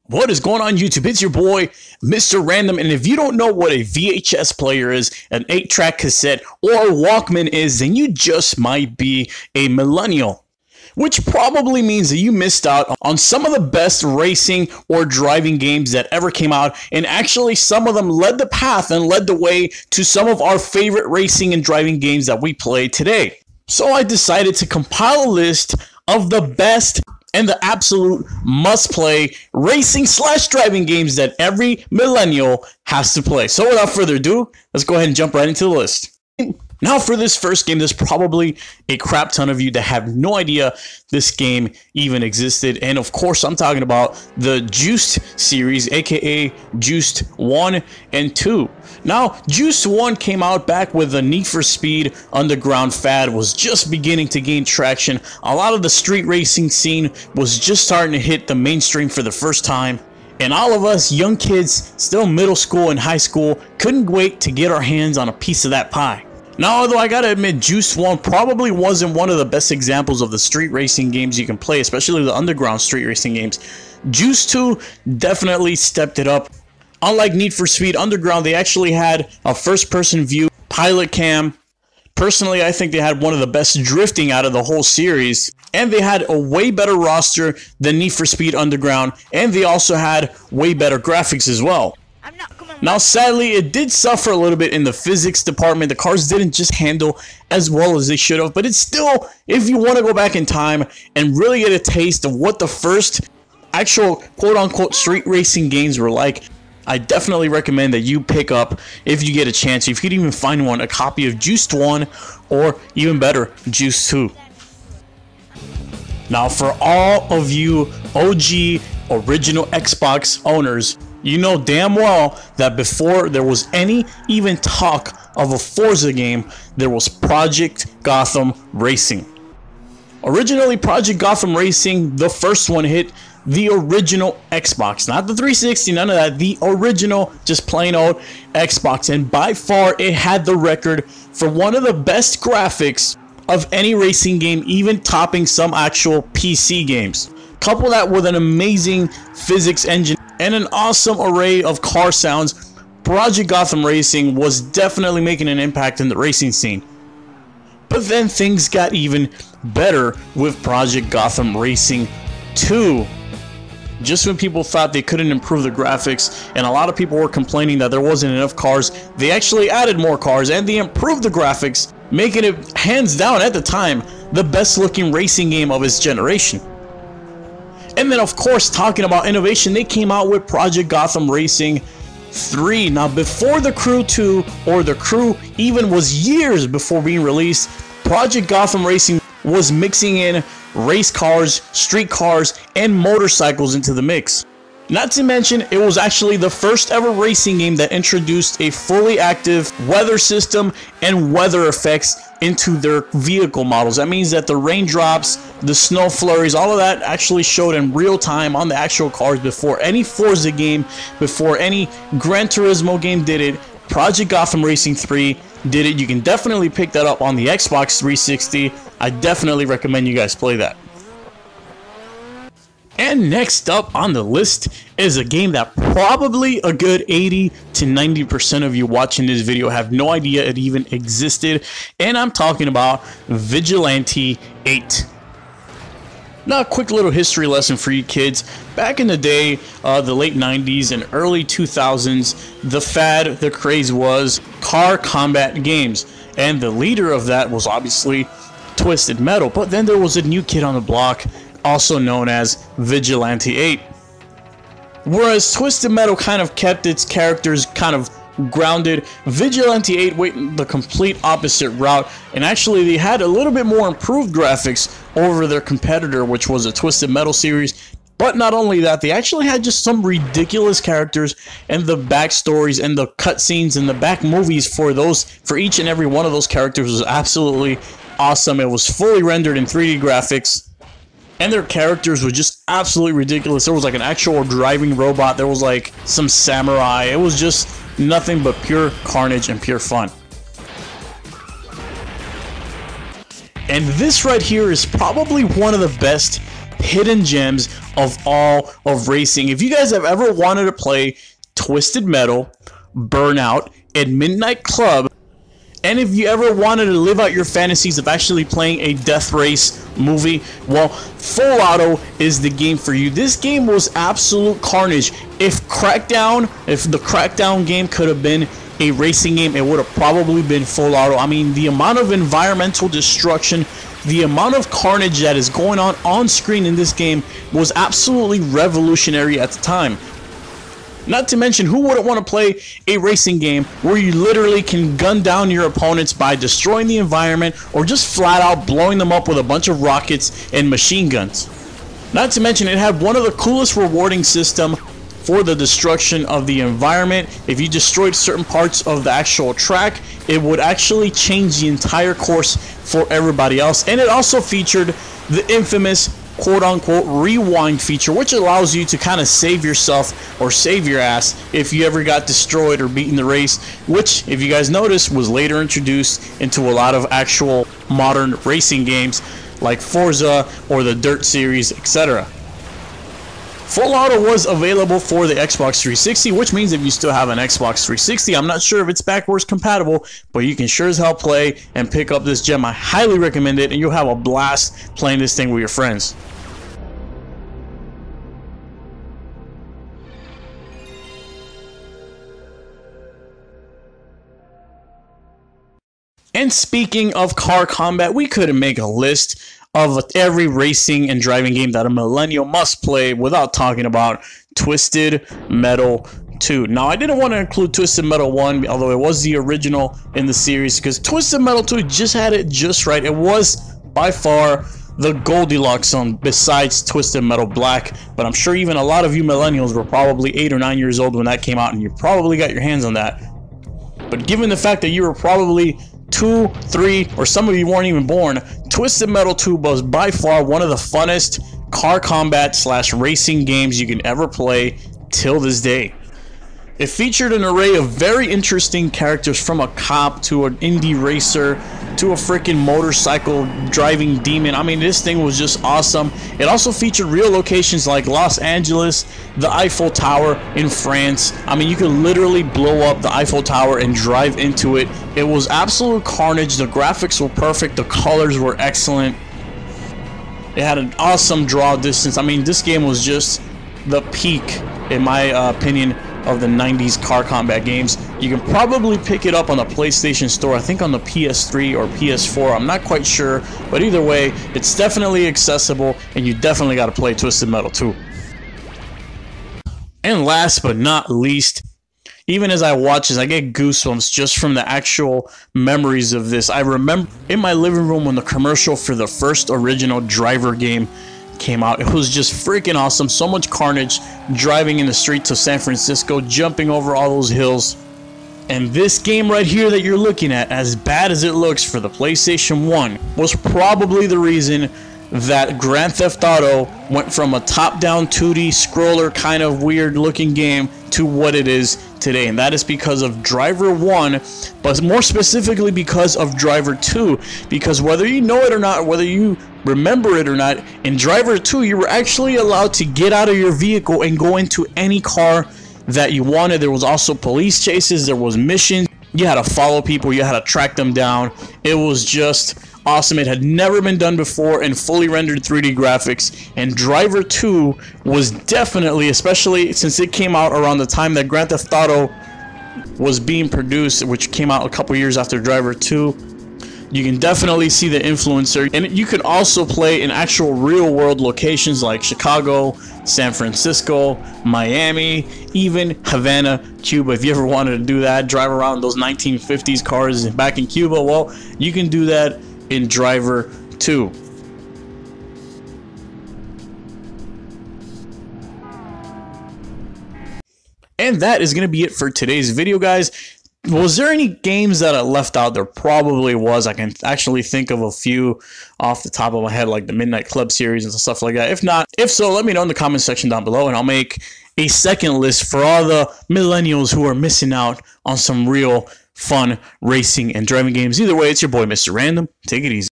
What is going on YouTube? It's your boy, Mr. Random, and if you don't know what a VHS player is, an 8-track cassette, or a Walkman is, then you just might be a millennial. Which probably means that you missed out on some of the best racing or driving games that ever came out, and actually some of them led the path and led the way to some of our favorite racing and driving games that we play today. So I decided to compile a list of the best and the absolute must-play racing/driving games that every millennial has to play. So without further ado, let's go ahead and jump right into the list. Now for this first game, there's probably a crap ton of you that have no idea this game even existed. And of course, I'm talking about the Juiced series, aka Juiced 1 and 2. Now, Juiced 1 came out back with the Need for Speed Underground fad, was just beginning to gain traction. A lot of the street racing scene was just starting to hit the mainstream for the first time. And all of us young kids, still middle school and high school, couldn't wait to get our hands on a piece of that pie. Now, although I gotta admit, Juiced 1 probably wasn't one of the best examples of the street racing games you can play, especially the underground street racing games, Juiced 2 definitely stepped it up. Unlike Need for Speed Underground, they actually had a first-person view, pilot cam. Personally, I think they had one of the best drifting out of the whole series, and they had a way better roster than Need for Speed Underground, and they also had way better graphics as well. Now, sadly, it did suffer a little bit in the physics department. The cars didn't just handle as well as they should have, but it's still, if you want to go back in time and really get a taste of what the first actual quote-unquote street racing games were like, I definitely recommend that you pick up, if you get a chance, if you could even find one, a copy of Juiced 1 or even better, Juiced 2. Now, for all of you OG original Xbox owners, you know damn well that before there was any even talk of a Forza game, there was Project Gotham Racing. Originally, Project Gotham Racing, the first one hit the original Xbox, not the 360, none of that, the original, just plain old Xbox, and by far it had the record for one of the best graphics of any racing game, even topping some actual PC games. Couple that with an amazing physics engine and an awesome array of car sounds, Project Gotham Racing was definitely making an impact in the racing scene. But then things got even better with Project Gotham Racing 2. Just when people thought they couldn't improve the graphics, and a lot of people were complaining that there wasn't enough cars, they actually added more cars and they improved the graphics, making it hands down at the time the best looking racing game of its generation. And then, of course, talking about innovation, they came out with Project Gotham Racing 3. Now, before the Crew 2, or the Crew even was years before being released, Project Gotham Racing was mixing in race cars, street cars, and motorcycles into the mix. Not to mention, it was actually the first ever racing game that introduced a fully active weather system and weather effects into their vehicle models. That means that the raindrops, the snow flurries, all of that actually showed in real time on the actual cars before any Forza game, before any Gran Turismo game did it. Project Gotham Racing 3 did it. You can definitely pick that up on the Xbox 360. I definitely recommend you guys play that. And next up on the list is a game that probably a good 80 to 90% of you watching this video have no idea it even existed, and I'm talking about Vigilante 8. Now, a quick little history lesson for you kids. Back in the day, the late 90s and early 2000s, the fad, the craze was car combat games, and the leader of that was obviously Twisted Metal. But then there was a new kid on the block, also known as Vigilante 8. Whereas Twisted Metal kind of kept its characters kind of grounded, Vigilante 8 went the complete opposite route, and actually they had a little bit more improved graphics over their competitor, which was a Twisted Metal series. But not only that, they actually had just some ridiculous characters, and the backstories and the cutscenes and the back movies for each and every one of those characters was absolutely awesome. It was fully rendered in 3D graphics, and their characters were just absolutely ridiculous. There was like an actual driving robot, there was like some samurai. It was just nothing but pure carnage and pure fun. And this right here is probably one of the best hidden gems of all of racing. If you guys have ever wanted to play Twisted Metal, Burnout, and Midnight Club, and if you ever wanted to live out your fantasies of actually playing a death race movie, well, Full Auto is the game for you. This game was absolute carnage. If the Crackdown game could have been a racing game, it would have probably been Full Auto. I mean, the amount of environmental destruction, the amount of carnage that is going on screen in this game was absolutely revolutionary at the time. Not to mention, who wouldn't want to play a racing game where you literally can gun down your opponents by destroying the environment or just flat out blowing them up with a bunch of rockets and machine guns? Not to mention, it had one of the coolest rewarding system for the destruction of the environment. If you destroyed certain parts of the actual track, it would actually change the entire course for everybody else. And it also featured the infamous quote-unquote rewind feature, which allows you to kind of save yourself or save your ass if you ever got destroyed or beaten the race, which, if you guys notice, was later introduced into a lot of actual modern racing games like Forza or the Dirt series, etc. Full Auto was available for the Xbox 360, which means if you still have an Xbox 360, I'm not sure if it's backwards compatible, but you can sure as hell play and pick up this gem. I highly recommend it, and you'll have a blast playing this thing with your friends. And speaking of car combat, we couldn't make a list of every racing and driving game that a millennial must play without talking about Twisted Metal 2. Now, I didn't want to include Twisted Metal 1, although it was the original in the series, because Twisted Metal 2 just had it just right. It was by far the Goldilocks zone besides Twisted Metal Black, but I'm sure even a lot of you millennials were probably 8 or 9 years old when that came out, and you probably got your hands on that. But given the fact that you were probably 2, 3, or some of you weren't even born, Twisted Metal 2 was by far one of the funnest car combat / racing games you can ever play till this day. It featured an array of very interesting characters, from a cop to an indie racer to a freaking motorcycle driving demon. I mean, this thing was just awesome. It also featured real locations like Los Angeles, the Eiffel Tower in France. I mean, you could literally blow up the Eiffel Tower and drive into it. It was absolute carnage. The graphics were perfect. The colors were excellent. It had an awesome draw distance. I mean, this game was just the peak, in my opinion, of the 90s car combat games. You can probably pick it up on the PlayStation Store, I think on the PS3 or PS4, I'm not quite sure, but either way, it's definitely accessible, and you definitely got to play Twisted Metal 2. And last but not least, even as I watch this, I get goosebumps just from the actual memories of this. I remember in my living room when the commercial for the first original Driver game came out. It was just freaking awesome. So much carnage, driving in the streets of San Francisco, jumping over all those hills. And this game right here that you're looking at, as bad as it looks for the PlayStation 1, was probably the reason that Grand Theft Auto went from a top-down 2D scroller kind of weird looking game to what it is today. And that is because of Driver 1, but more specifically because of Driver 2. Because whether you know it or not, whether you remember it or not, in Driver 2 you were actually allowed to get out of your vehicle and go into any car that you wanted. There was also police chases, there was missions, you had to follow people, you had to track them down. It was just awesome. It had never been done before in fully rendered 3D graphics, and Driver 2 was definitely, especially since it came out around the time that Grand Theft Auto was being produced, which came out a couple years after Driver 2. You can definitely see the influencer, and you can also play in actual real-world locations like Chicago, San Francisco, Miami, even Havana, Cuba. If you ever wanted to do that, drive around those 1950s cars back in Cuba, well, you can do that in Driver 2. And that is going to be it for today's video, guys. Was there any games that I left out? There probably was. I can actually think of a few off the top of my head, like the Midnight Club series and stuff like that. If so, let me know in the comment section down below, and I'll make a second list for all the millennials who are missing out on some real fun racing and driving games. Either way, it's your boy, Mr. Random. Take it easy.